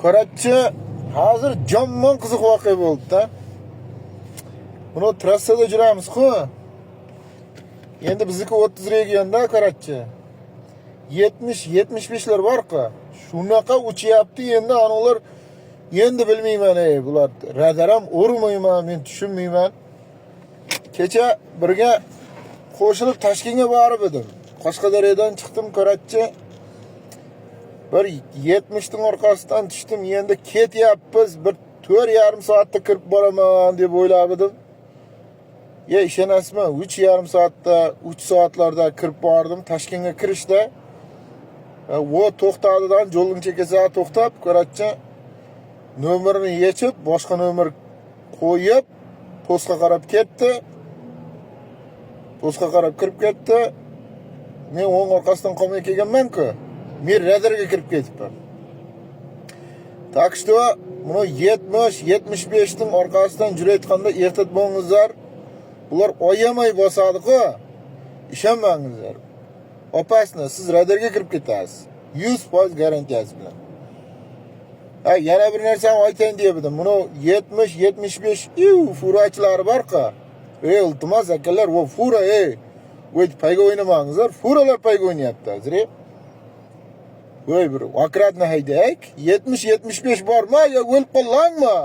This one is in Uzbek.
Qarachi, hozir jommon qiziq voqea bo'ldi-da. Buni trassada juramiz-ku. Endi bizniki 30 regionda Qarachi. 70-75lar bor-ku. Shunaqa uchyapti endi anolar. Endi bilmayman bular radaram urmayman, men tushunmayman. Kecha birga qo'shilib Toshkentga borib edim. Qashqadaryodan chiqdim Qarachi. Bir 70 ning orqasidan tushdim. Endi ketyapmiz. Bir 4,5 soatda kirib boraman deb o'ylab edim. Ishonasizmi? 3,5 soatda, 3 soatlarda kirib bordim Toshkentga kirishda. O to'xtadidan yo'lning chekkasiga to'xtab, Qarachi nomerini yechib, boshqa nomer qo'yib, postga qarab ketdi. Postga qarab kirib ketdi. Men o'ng orqasidan qolmay kelganman-ku. Men radarga kirib ketibman. Tak что, buni 70-75 ning orqasidan yurayotganda ehtiyot bo'lingizlar. Ular oyamay bosadi-ku. Ishonmangizlar. Opasni, siz radarga kirib ketasiz. 100% garantiyasi bilan. Yana bir narsani aytayin dedim. Buni 70-75 furachilari bor-ku. Iltimos akalar, bu fura Voy payga o'ynamangizlar. Furalar payga o'ynayapti hozir. Voy bir akkuratni haydak. 70-75 bormi yo o'lib qolangmi?